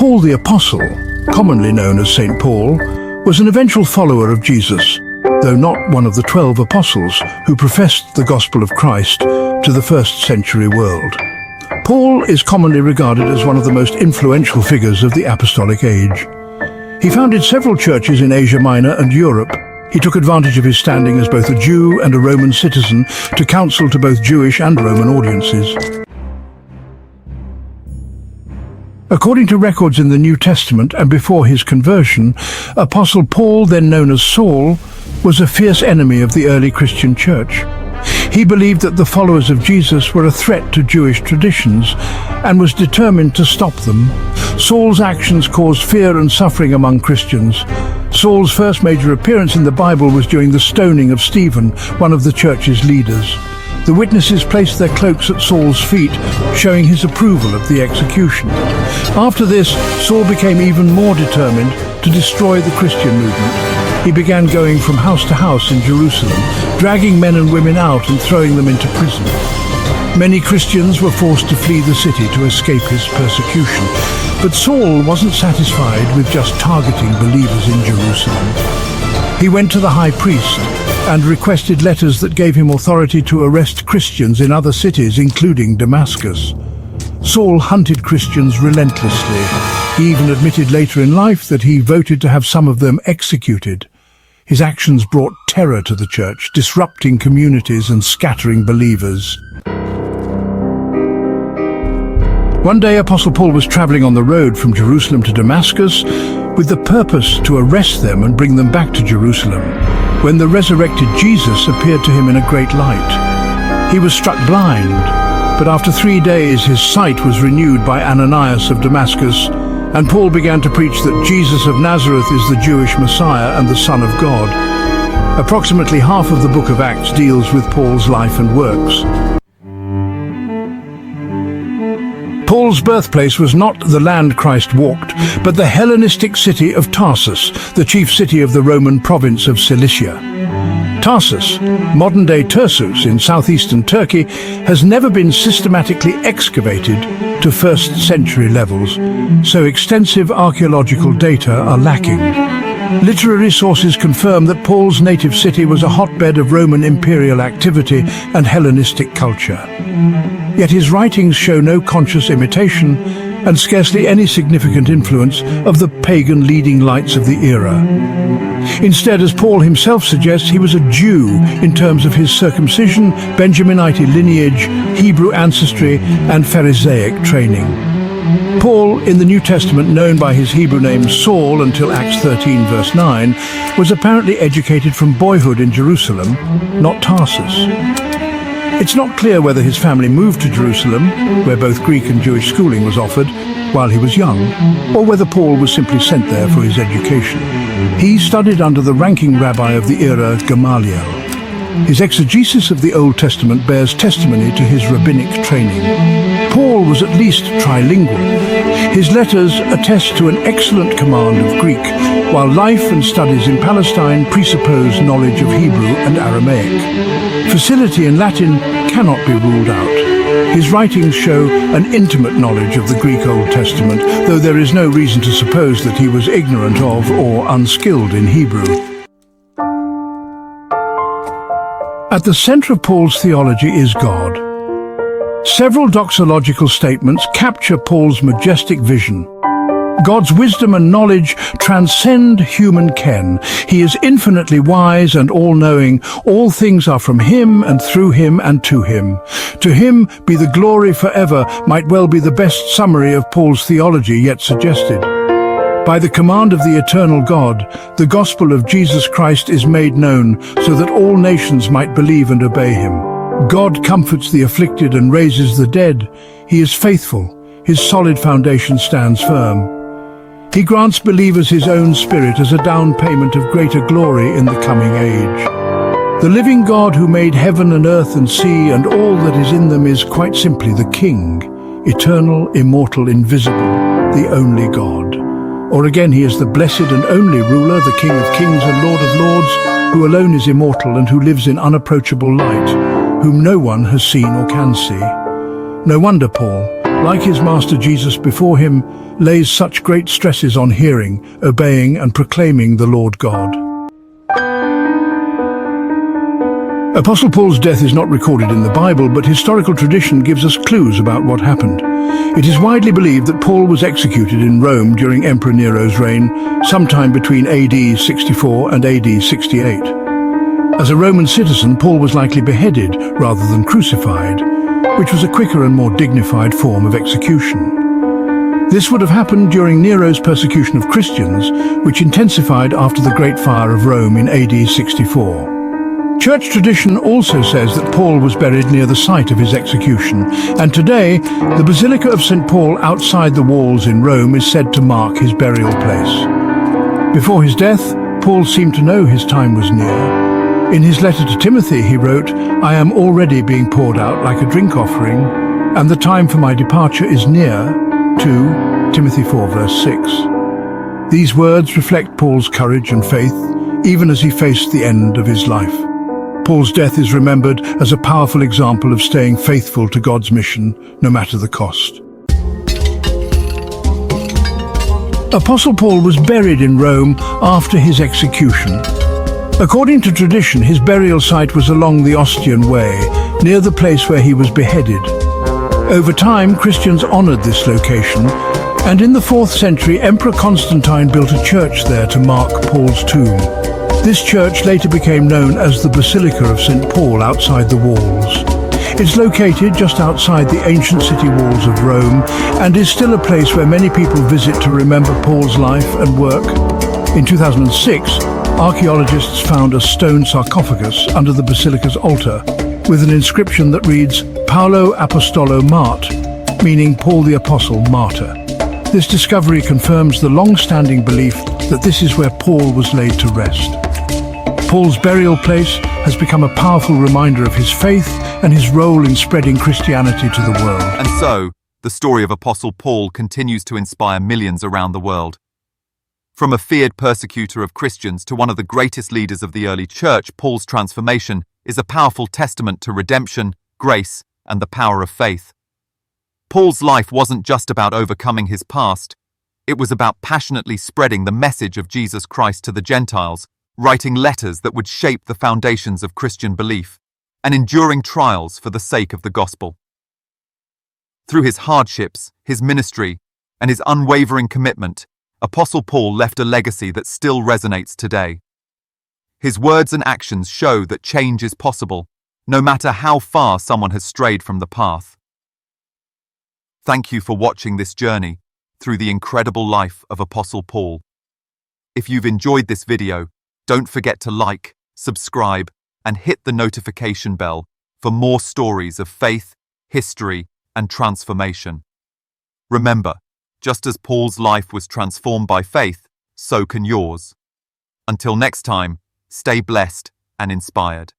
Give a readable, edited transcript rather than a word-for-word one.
Paul the Apostle, commonly known as St. Paul, was an eventual follower of Jesus, though not one of the 12 apostles who professed the gospel of Christ to the first century world. Paul is commonly regarded as one of the most influential figures of the apostolic age. He founded several churches in Asia Minor and Europe. He took advantage of his standing as both a Jew and a Roman citizen to counsel to both Jewish and Roman audiences. According to records in the New Testament and before his conversion, Apostle Paul, then known as Saul, was a fierce enemy of the early Christian church. He believed that the followers of Jesus were a threat to Jewish traditions and was determined to stop them. Saul's actions caused fear and suffering among Christians. Saul's first major appearance in the Bible was during the stoning of Stephen, one of the church's leaders. The witnesses placed their cloaks at Saul's feet, showing his approval of the execution. After this, Saul became even more determined to destroy the Christian movement. He began going from house to house in Jerusalem, dragging men and women out and throwing them into prison. Many Christians were forced to flee the city to escape his persecution. But Saul wasn't satisfied with just targeting believers in Jerusalem. He went to the high priest and requested letters that gave him authority to arrest Christians in other cities, including Damascus. Saul hunted Christians relentlessly. He even admitted later in life that he voted to have some of them executed. His actions brought terror to the church, disrupting communities and scattering believers. One day, Apostle Paul was traveling on the road from Jerusalem to Damascus with the purpose to arrest them and bring them back to Jerusalem, when the resurrected Jesus appeared to him in a great light. He was struck blind, but after 3 days his sight was renewed by Ananias of Damascus, and Paul began to preach that Jesus of Nazareth is the Jewish Messiah and the Son of God. Approximately half of the book of Acts deals with Paul's life and works. Paul's birthplace was not the land Christ walked, but the Hellenistic city of Tarsus, the chief city of the Roman province of Cilicia. Tarsus, modern-day Tarsus in southeastern Turkey, has never been systematically excavated to first-century levels, so extensive archaeological data are lacking. Literary sources confirm that Paul's native city was a hotbed of Roman imperial activity and Hellenistic culture. Yet his writings show no conscious imitation and scarcely any significant influence of the pagan leading lights of the era. Instead, as Paul himself suggests, he was a Jew in terms of his circumcision, Benjaminite lineage, Hebrew ancestry, and Pharisaic training. Paul, in the New Testament known by his Hebrew name Saul until Acts 13 verse 9, was apparently educated from boyhood in Jerusalem, not Tarsus. It's not clear whether his family moved to Jerusalem, where both Greek and Jewish schooling was offered, while he was young, or whether Paul was simply sent there for his education. He studied under the ranking rabbi of the era, Gamaliel. His exegesis of the Old Testament bears testimony to his rabbinic training. Paul was at least trilingual. His letters attest to an excellent command of Greek, while life and studies in Palestine presuppose knowledge of Hebrew and Aramaic. Facility in Latin cannot be ruled out. His writings show an intimate knowledge of the Greek Old Testament, though there is no reason to suppose that he was ignorant of or unskilled in Hebrew. At the center of Paul's theology is God. Several doxological statements capture Paul's majestic vision. God's wisdom and knowledge transcend human ken. He is infinitely wise and all-knowing. All things are from him and through him and to him. To him be the glory forever might well be the best summary of Paul's theology yet suggested. By the command of the eternal God, the gospel of Jesus Christ is made known so that all nations might believe and obey him. God comforts the afflicted and raises the dead. He is faithful. His solid foundation stands firm. He grants believers his own Spirit as a down payment of greater glory in the coming age. The living God who made heaven and earth and sea and all that is in them is quite simply the King, eternal, immortal, invisible, the only God. Or again, he is the blessed and only ruler, the King of kings and Lord of lords, who alone is immortal and who lives in unapproachable light, whom no one has seen or can see. No wonder Paul, like his master Jesus before him, lays such great stresses on hearing, obeying and proclaiming the Lord God. Apostle Paul's death is not recorded in the Bible, but historical tradition gives us clues about what happened. It is widely believed that Paul was executed in Rome during Emperor Nero's reign, sometime between AD 64 and AD 68. As a Roman citizen, Paul was likely beheaded rather than crucified, which was a quicker and more dignified form of execution. This would have happened during Nero's persecution of Christians, which intensified after the Great Fire of Rome in AD 64. Church tradition also says that Paul was buried near the site of his execution, and today the Basilica of St. Paul outside the walls in Rome is said to mark his burial place. Before his death, Paul seemed to know his time was near. In his letter to Timothy he wrote, "I am already being poured out like a drink offering, and the time for my departure is near," 2 Timothy 4 verse 6. These words reflect Paul's courage and faith, even as he faced the end of his life. Paul's death is remembered as a powerful example of staying faithful to God's mission, no matter the cost. Apostle Paul was buried in Rome after his execution. According to tradition, his burial site was along the Ostian Way, near the place where he was beheaded. Over time, Christians honored this location, and in the 4th century, Emperor Constantine built a church there to mark Paul's tomb. This church later became known as the Basilica of St. Paul outside the walls. It's located just outside the ancient city walls of Rome and is still a place where many people visit to remember Paul's life and work. In 2006, archaeologists found a stone sarcophagus under the basilica's altar with an inscription that reads, Paulo Apostolo Mart, meaning Paul the Apostle Martyr. This discovery confirms the long-standing belief that this is where Paul was laid to rest. Paul's burial place has become a powerful reminder of his faith and his role in spreading Christianity to the world. And so, the story of Apostle Paul continues to inspire millions around the world. From a feared persecutor of Christians to one of the greatest leaders of the early church, Paul's transformation is a powerful testament to redemption, grace, and the power of faith. Paul's life wasn't just about overcoming his past. It was about passionately spreading the message of Jesus Christ to the Gentiles, writing letters that would shape the foundations of Christian belief, and enduring trials for the sake of the gospel. Through his hardships, his ministry, and his unwavering commitment, Apostle Paul left a legacy that still resonates today. His words and actions show that change is possible, no matter how far someone has strayed from the path. Thank you for watching this journey through the incredible life of Apostle Paul. If you've enjoyed this video, don't forget to like, subscribe, and hit the notification bell for more stories of faith, history, and transformation. Remember, just as Paul's life was transformed by faith, so can yours. Until next time, stay blessed and inspired.